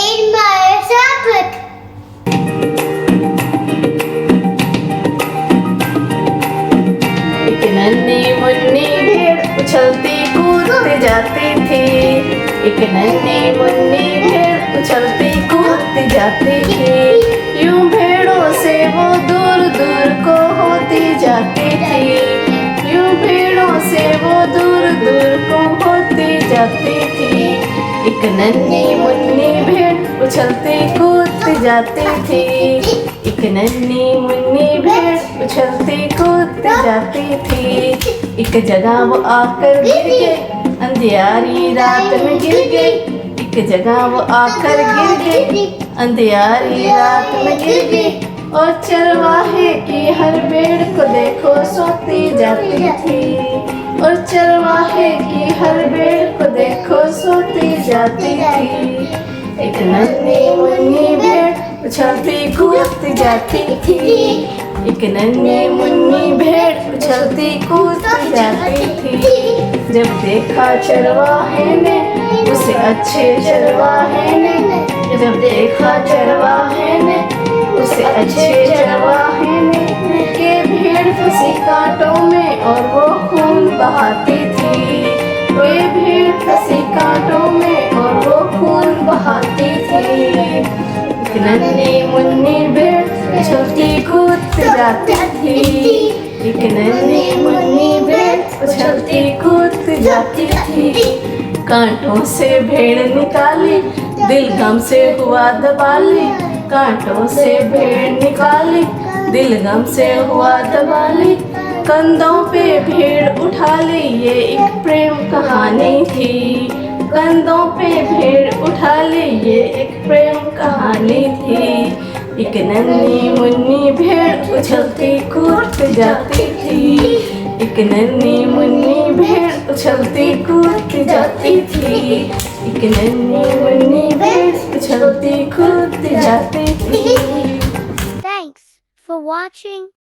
made my Sabbath. एक नन्ही मुन्नी भेड़ उछलती कूदती जाती थी। एक नन्ही मुन्नी भेड़ उछलती कूदती जाती थी। यूं भेड़ों से वो दूर दूर को होती जाती थी। यूं भेड़ों से वो दूर दूर को होती जाती थी। एक नन्ही मुन्नी भेड़ उछलती कूदती जाती थी। एक नन्ही मुन्नी भेड़ उछलती कूदती जाती थी। एक जगह वो आकर गिर गए, अंधियारी रात में गिर गए। एक जगह वो आकर गिर गए, अंधियारी रात में गिर गए। और चरवाहे की हर भेड़ को देखो सोती जाती थी। और चरवाहे की हर भेड़ को देखो सोती जाती थी। एक नन्ही मुन्नी भेड़ उछलती कूदती जाती थी। एक नन्ही मुन्नी भेड़ उछलती कूदती जाती थी। जब देखा चरवाहे ने उसे अच्छे चरवाहे ने, जब देखा चरवाहे ने उसे अच्छे चरवाहे ने, के भेड़ फंसी कांटों में और वो खून बहाती थी। वे भेड़ फंसी कांटों में और वो खून बहाती थी। एक नन्ही मुन्नी भेड़ उछलती कूदती जाती थी। एक नन्ही मुन्नी भेड़ उछलती कूदती जाती थी। कांटों से भेड़ निकाली, दिल गम से हुआ दबाली। कांटों से भेड़ निकाली, दिल गम से हुआ दबाली। कंधों पे भेड़ उठा ली, ये एक प्रेम कहानी थी। कंधों पे भेड़ उठा ली, ये एक प्रेम कहानी थी। एक नन्ही मुन्नी भेड़ उछलती कूदती जाती थी। एक नन्ही मुन्नी भेड़ उछलती कूदती जाती थी। एक नन्ही मुन्नी भेड़ उछलती कूदती जाती थी। Thanks for watching.